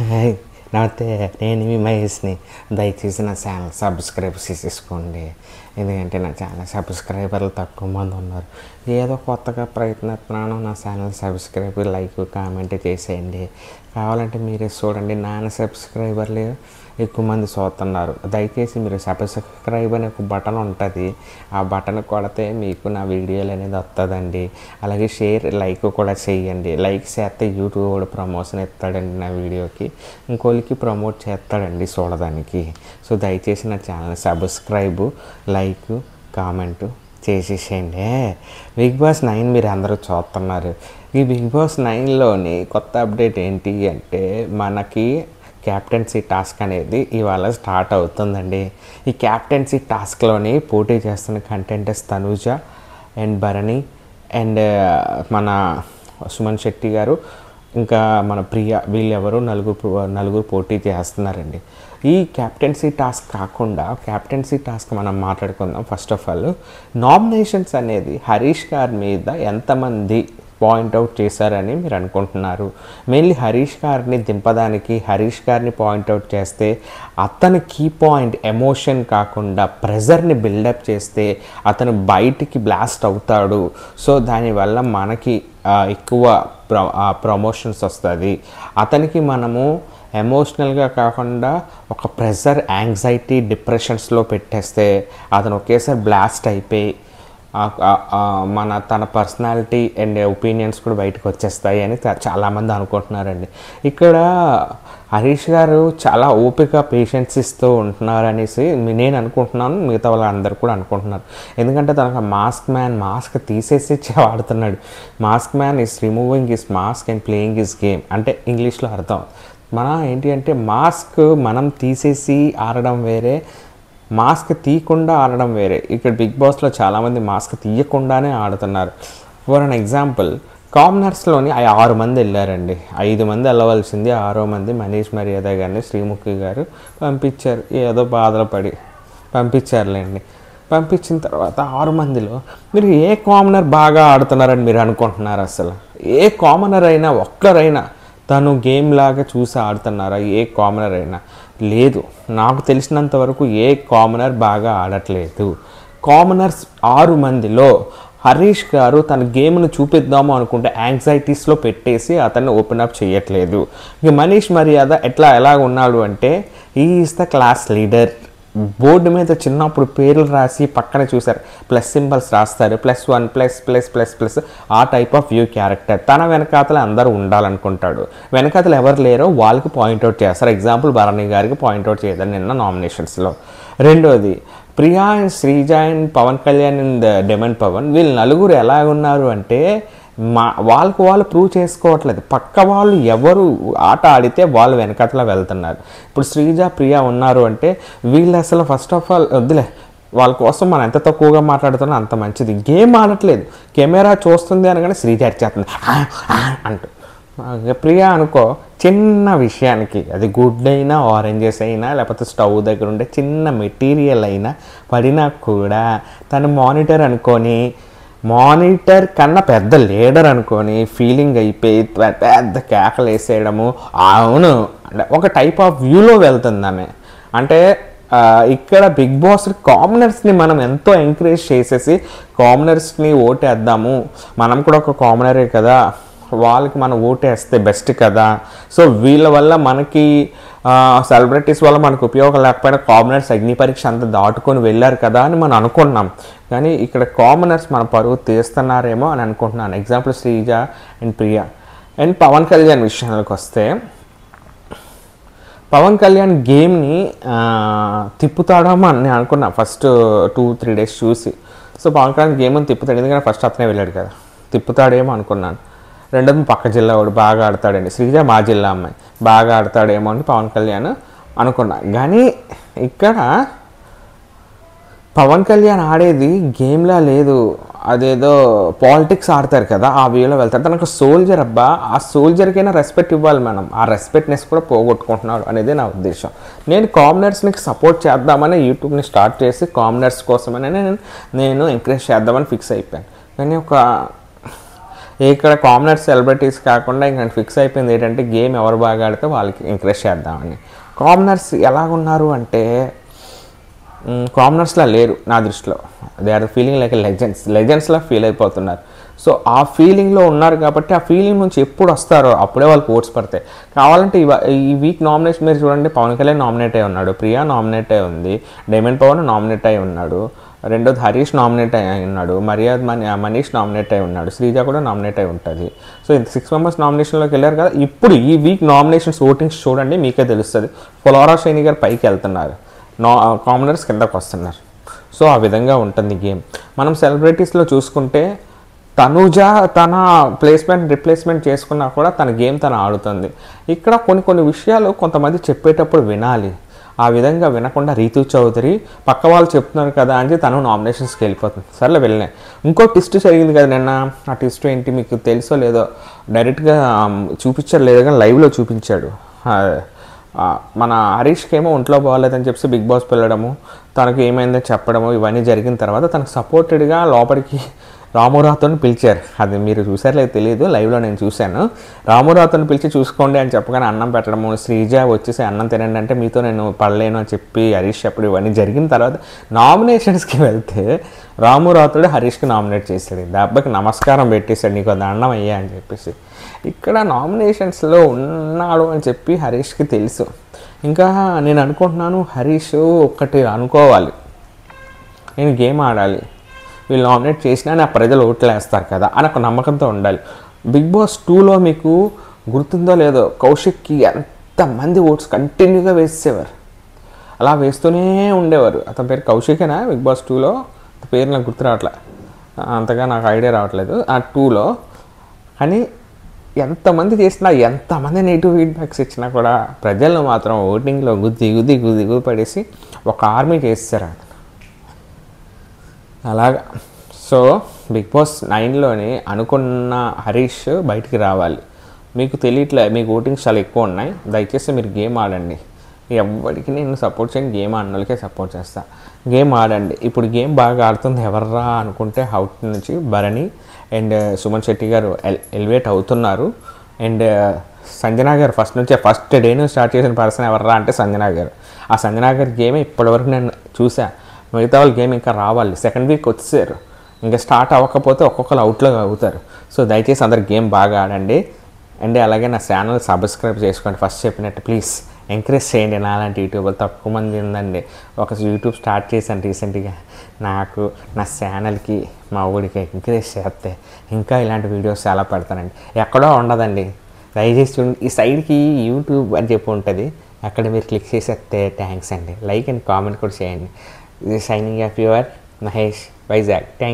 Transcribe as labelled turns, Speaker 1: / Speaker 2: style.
Speaker 1: Hi నమస్తే, నేను మీ మహేష్ని. దయచేసి నా ఛానల్ సబ్స్క్రైబ్ చేసేసుకోండి. ఎందుకంటే నా ఛానల్ సబ్స్క్రైబర్లు తక్కువ మంది ఉన్నారు. ఏదో కొత్తగా ప్రయత్నిస్తున్నాను. నా ఛానల్ సబ్స్క్రైబ్, లైక్, కామెంట్ చేసేయండి. కావాలంటే మీరే చూడండి. నాన్న సబ్స్క్రైబర్లు ఎక్కువ మంది చూస్తున్నారు. దయచేసి మీరు సబ్స్క్రైబ్ అనే ఒక బటన్ ఉంటుంది. ఆ బటన్ కొడితే మీకు నా వీడియోలు అనేది వస్తుందండి. అలాగే షేర్, లైక్ కూడా చేయండి. లైక్ చేస్తే యూట్యూబ్ కూడా ప్రమోషన్ ఇస్తాడండి నా వీడియోకి. ఇంకోళ్ళకి ప్రమోట్ చేస్తాడండి చూడడానికి. సో దయచేసి నా ఛానల్ సబ్స్క్రైబ్, లైక్, కామెంట్ చేసేసేయండి. బిగ్ బాస్ 9 మీరు అందరూ చూస్తున్నారు. ఈ బిగ్ బాస్ 9లోని కొత్త అప్డేట్ ఏంటి అంటే, మనకి క్యాప్టెన్సీ టాస్క్ అనేది ఇవాళ స్టార్ట్ అవుతుందండి. ఈ క్యాప్టెన్సీ టాస్క్లోని పోటీ చేస్తున్న contenders Tanuja and Bharani and మన సుమన్ శెట్టి గారు, ఇంకా మన ప్రియ, వీళ్ళెవరు నలుగురు పోటీ చేస్తున్నారండి. ఈ క్యాప్టెన్సీ టాస్క్ కాకుండా క్యాప్టెన్సీ టాస్క్ మనం మాట్లాడుకుందాం. ఫస్ట్ ఆఫ్ ఆల్ నామినేషన్స్ అనేది హరీష్ గారి మీద ఎంతమంది పాయింట్అవుట్ చేశారని మీరు అనుకుంటున్నారు? మెయిన్లీ హరీష్ గారిని దింపడానికి, హరీష్ గారిని పాయింట్అవుట్ చేస్తే అతని కీ పాయింట్ ఎమోషన్ కాకుండా ప్రెజర్ని బిల్డప్ చేస్తే అతను బయటికి బ్లాస్ట్ అవుతాడు. సో దానివల్ల మనకి ఎక్కువ ప్రమోషన్స్ వస్తుంది. అతనికి మనము ఎమోషనల్గా కాకుండా ఒక ప్రెజర్, యాంగ్జైటీ, డిప్రెషన్స్లో పెట్టేస్తే అతను ఒకేసారి బ్లాస్ట్ అయిపోయి తన పర్సనాలిటీ అండ్ ఒపీనియన్స్ కూడా బయటకు వచ్చేస్తాయి అని చాలామంది అనుకుంటున్నారండి. ఇక్కడ హరీష్ గారు చాలా ఓపిక, పేషెన్స్ ఇస్తూ ఉంటున్నారనేసి నేను అనుకుంటున్నాను. మిగతా వాళ్ళందరూ కూడా అనుకుంటున్నారు. ఎందుకంటే తనకు మాస్క్ తీసేసి వాడుతున్నాడు. Mask man is removing his mask and playing his game అంటే ఇంగ్లీష్లో అర్థం. ఏంటి అంటే మాస్క్ మనం తీసేసి ఆడడం వేరే, మాస్క్ తీయకుండా ఆడడం వేరే. ఇక్కడ బిగ్ బాస్లో చాలామంది మాస్క్ తీయకుండానే ఆడుతున్నారు. ఫర్ అన్ ఎగ్జాంపుల్, కామనర్స్లోని 6 మంది వెళ్ళారండి. 5 మంది వెళ్ళవలసింది 6వ మంది మనీష్ మర్యాద గారిని శ్రీముఖి గారు పంపించారు. ఏదో బాధలు పడి పంపించారులేండి. పంపించిన తర్వాత 6 మందిలో మీరు ఏ కామనర్ బాగా ఆడుతున్నారని మీరు అనుకుంటున్నారు? అసలు ఏ కామనర్ అయినా, ఒక్కరైనా తను గేమ్ లాగా చూసి ఆడుతున్నారా? ఏ కామనర్ అయినా లేదు. నాకు తెలిసినంత వరకు ఏ కామనర్ బాగా ఆడట్లేదు. కామనర్స్ 6 మందిలో హరీష్ గారు తన గేమ్ను చూపిద్దాము అనుకుంటే యాంగ్జైటీస్లో పెట్టేసి అతన్ని ఓపెన్ అప్ చేయట్లేదు. ఇక మనీష్ మర్యాద ఎలా ఉన్నాడు అంటే, ఈ is the class leader. Board మీద చిన్నప్పుడు పేర్లు రాసి పక్కన చూసారు, ప్లస్ సింబల్స్ రాస్తారు, +1 ++++, ఆ టైప్ ఆఫ్ వ్యూ క్యారెక్టర్. తన వెనకాతలు అందరూ ఉండాలనుకుంటాడు. వెనకాతలు ఎవరు లేరో వాళ్ళకి పాయింట్అవుట్ చేస్తారు. ఎగ్జాంపుల్ భరణి గారికి పాయింట్అవుట్ చేయదని నిన్న నామినేషన్స్లో. రెండోది, Priya and Sreeja and Pawan Kalyan and demon Pawan, వీళ్ళు నలుగురు ఎలా ఉన్నారు అంటే వాళ్ళకు వాళ్ళు ప్రూవ్ చేసుకోవట్లేదు. పక్క వాళ్ళు ఎవరు ఆట ఆడితే వాళ్ళు వెనకట్లా వెళ్తున్నారు. ఇప్పుడు శ్రీజ, ప్రియా ఉన్నారు అంటే వీళ్ళు అసలు ఫస్ట్ ఆఫ్ ఆల్ వద్దులే, వాళ్ళ కోసం మనం ఎంత తక్కువగా మాట్లాడుతున్నా అంత మంచిది. గేమ్ ఆడట్లేదు. కెమెరా చూస్తుంది అనగానే శ్రీజ అరిచేస్తుంది అంటూ. ప్రియా అనుకో, చిన్న విషయానికి, అది గుడ్ అయినా, ఆరెంజెస్ అయినా, లేకపోతే స్టవ్ దగ్గర ఉండే చిన్న మెటీరియల్ అయినా పడినా కూడా తను మానిటర్ కన్నా పెద్ద లీడర్ అనుకొని ఫీలింగ్ అయిపోయి పెద్ద కేకలు వేసేయడము. అవును అంటే ఒక టైప్ ఆఫ్ వ్యూలో వెళ్తుంది ఆమె. అంటే ఇక్కడ బిగ్ బాస్ కామనర్స్ని మనం ఎంతో ఎంకరేజ్ చేసేసి కామనర్స్ని ఓటేద్దాము, మనం కూడా ఒక కామనరే కదా, వాళ్ళకి మనం ఓటేస్తే బెస్ట్ కదా. సో వీళ్ళ వల్ల మనకి సెలబ్రిటీస్ వల్ల మనకు ఉపయోగం లేకపోయినా కామనర్స్ అగ్ని పరీక్ష అంతా దాటుకొని వెళ్ళారు కదా అని మనం అనుకున్నాం. కానీ ఇక్కడ కామనర్స్ మన పరువు తీస్తున్నారేమో అని అనుకుంటున్నాను. Example Sreeja and Priya. And Pawan Kalyan విషయానికి వస్తే, పవన్ కళ్యాణ్ గేమ్ని తిప్పుతాడేమో అని నేను అనుకున్నా ఫస్ట్ 2-3 డేస్ చూసి. సో పవన్ కళ్యాణ్ గేమ్ని తిప్పుతాడు, ఎందుకంటే ఫస్ట్ అతనే వెళ్ళాడు కదా, తిప్పుతాడేమో అనుకున్నాను. రెండోది పక్క జిల్లా వాడు బాగా ఆడతాడండి. శ్రీజ మా జిల్లా అమ్మాయి, బాగా ఆడతాడేమో అని పవన్ కళ్యాణ్ అనుకున్నా. కానీ ఇక్కడ పవన్ కళ్యాణ్ ఆడేది గేమ్లా లేదు, అదేదో పాలిటిక్స్ ఆడతారు కదా, ఆ వ్యూలో వెళ్తారు. తనకు సోల్జర్, అబ్బా ఆ సోల్జర్కైనా రెస్పెక్ట్ ఇవ్వాలి మనం. ఆ రెస్పెక్ట్నెస్ కూడా పోగొట్టుకుంటున్నాడు అనేది నా ఉద్దేశం. నేను కామనర్స్ని సపోర్ట్ చేద్దామని యూట్యూబ్ని స్టార్ట్ చేసి కామనర్స్ కోసమని నేను ఎంకరేజ్ చేద్దామని ఫిక్స్ అయిపోయాను. కానీ ఇక్కడ కామనర్ సెలబ్రిటీస్ కాకుండా ఇంకా ఫిక్స్ అయిపోయింది ఏంటంటే గేమ్ ఎవరు బాగా ఆడితే వాళ్ళకి ఎంకరేజ్ చేద్దామని. కామనర్స్ ఎలాగున్నారు అంటే కామనర్స్లా లేరు నా దృష్టిలో. దే ఆర్ ఫీలింగ్ లైక్ లెజెండ్స్లా ఫీల్ అయిపోతున్నారు. సో ఆ ఫీలింగ్లో ఉన్నారు కాబట్టి ఆ ఫీలింగ్ నుంచి ఎప్పుడు వస్తారో అప్పుడే వాళ్ళకి ఓట్స్ పడతాయి. కావాలంటే ఈ వీక్ నామినేషన్ మీరు చూడండి, పవన్ కళ్యాణ్ నామినేట్ అయి ఉన్నాడు, ప్రియా నామినేట్ అయి ఉంది, డైమండ్ పవన్ నామినేట్ అయి ఉన్నాడు, రెండోది హరీష్ నామినేట్ అయి ఉన్నాడు, మనీష్ నామినేట్ అయి ఉన్నాడు, శ్రీజ కూడా నామినేట్ అయి ఉంటుంది. సో 6 మెంబర్స్ నామినేషన్లోకి వెళ్ళారు కదా. ఇప్పుడు ఈ వీక్ నామినేషన్స్ ఓటింగ్స్ చూడండి, మీకే తెలుస్తుంది. ఫ్లోరా షైని గారు పైకి వెళ్తున్నారు, కామనర్స్ కిందకు వస్తున్నారు. సో ఆ విధంగా ఉంటుంది గేమ్. మనం సెలబ్రిటీస్లో చూసుకుంటే తనుజ తన రిప్లేస్మెంట్ చేసుకున్నా కూడా తన గేమ్ తను ఆడుతుంది. ఇక్కడ కొన్ని విషయాలు కొంతమంది చెప్పేటప్పుడు వినాలి. ఆ విధంగా వినకుండా రీతు చౌదరి పక్క వాళ్ళు చెప్తున్నారు కదా అని తను నామినేషన్స్కి వెళ్ళిపోతుంది. సర్లే వెళ్ళినా. ఇంకో ట్విస్ట్ జరిగింది కదా నిన్న. ఆ ట్విస్ట్ ఏంటి మీకు తెలుసో లేదో, డైరెక్ట్గా చూపించారు లేదు కానీ లైవ్లో చూపించాడు. మన హరీష్కి ఏమో ఒంట్లో బాగాలేదని చెప్పి బిగ్ బాస్ వెళ్ళడము, తనకు ఏమైందో చెప్పడము, ఇవన్నీ జరిగిన తర్వాత తనకు సపోర్టెడ్గా లోపలికి రామురావుతోని పిలిచారు. అది మీరు చూసారో తెలియదు, లైవ్లో నేను చూశాను. రామురావుతోని పిలిచి చూసుకోండి అని చెప్పగానే అన్నం పెట్టడము, శ్రీజ వచ్చేసి అన్నం తినండి అంటే మీతో నేను పడలేను అని చెప్పి హరీష్ చెప్పడం, ఇవన్నీ జరిగిన తర్వాత నామినేషన్స్కి వెళ్తే రామురావుతోడు హరీష్కి నామినేట్ చేశాడు. దెబ్బకి నమస్కారం పెట్టేశాడు, నీకు దండం అయ్యా అని చెప్పేసి. ఇక్కడ నామినేషన్స్లో ఉన్నాడు అని చెప్పి హరీష్కి తెలుసు. ఇంకా నేను అనుకుంటున్నాను హరీష్ ఒక్కటి అనుకోవాలి, నేను గేమ్ ఆడాలి, వీళ్ళు నామినేట్ చేసినా నా ప్రజలు ఓట్లు వేస్తారు కదా అని ఒక నమ్మకంతో ఉండాలి. బిగ్ బాస్ 2లో మీకు గుర్తుందో లేదో, కౌశిక్కి ఎంతమంది ఓట్స్ కంటిన్యూగా వేసేవారు, అలా వేస్తూనే ఉండేవారు. అతని పేరు కౌశికేనా బిగ్ బాస్ 2లో? పేరు నాకు గుర్తు రావట్లే, అంతగా నాకు ఐడియా రావట్లేదు ఆ 2లో. కానీ ఎంతమంది చేసినా, ఎంతమంది నెగిటివ్ ఫీడ్బ్యాక్స్ ఇచ్చినా కూడా ప్రజలను మాత్రం ఓటింగ్లో గుద్ది పడేసి ఒక ఆర్మీ చేస్తారు అలాగా. సో బిగ్ బాస్ 9లోని అనుకున్న హరీష్ బయటికి రావాలి. మీకు తెలియట్లే, మీకు ఓటింగ్స్ చాలా ఎక్కువ ఉన్నాయి, దయచేసి మీరు గేమ్ ఆడండి. ఎవరికి నేను సపోర్ట్ చేయను, గేమ్ ఆడిన వాళ్ళకే సపోర్ట్ చేస్తాను. గేమ్ ఆడండి. ఇప్పుడు గేమ్ బాగా ఆడుతుంది ఎవర్రా అనుకుంటే అవుట్ నుంచి భరణి అండ్ సుమన్ శెట్టి గారు ఎలివేట్ అవుతున్నారు. అండ్ సంజనా గారు ఫస్ట్ డే నుంచి స్టార్ట్ చేసిన పర్సన్ ఎవర్రా అంటే సంజనా గారు. ఆ సంజనా గారి గేమే ఇప్పటివరకు నేను చూసా. మిగతా వాళ్ళ గేమ్ ఇంకా రావాలి. సెకండ్ వీక్ వచ్చేసారు, ఇంకా స్టార్ట్ అవ్వకపోతే ఒక్కొక్కరు అవుట్లో అవుతారు. సో దయచేసి అందరు గేమ్ బాగా ఆడండి. అండ్ అలాగే నా ఛానల్ సబ్స్క్రైబ్ చేసుకోండి. ఫస్ట్ చెప్పినట్టు ప్లీజ్ ఎంకరేజ్ చేయండి. నా అలాంటి యూట్యూబర్ తక్కువ మంది ఉందండి. ఒక యూట్యూబ్ స్టార్ట్ చేశాను రీసెంట్గా. నాకు నా ఛానల్కి మా ఊడికి ఎంకరేజ్ చేస్తే ఇంకా ఇలాంటి వీడియోస్ చాలా పెడతానండి. ఎక్కడో ఉండదండి, దయచేసి చూడండి. ఈ సైడ్కి యూట్యూబ్ అని చెప్పి ఉంటుంది, అక్కడ మీరు క్లిక్ చేసేస్తే థ్యాంక్స్ అండి. లైక్ అండ్ కామెంట్ కూడా చేయండి. Signing off your Mahesh Vizag. Thank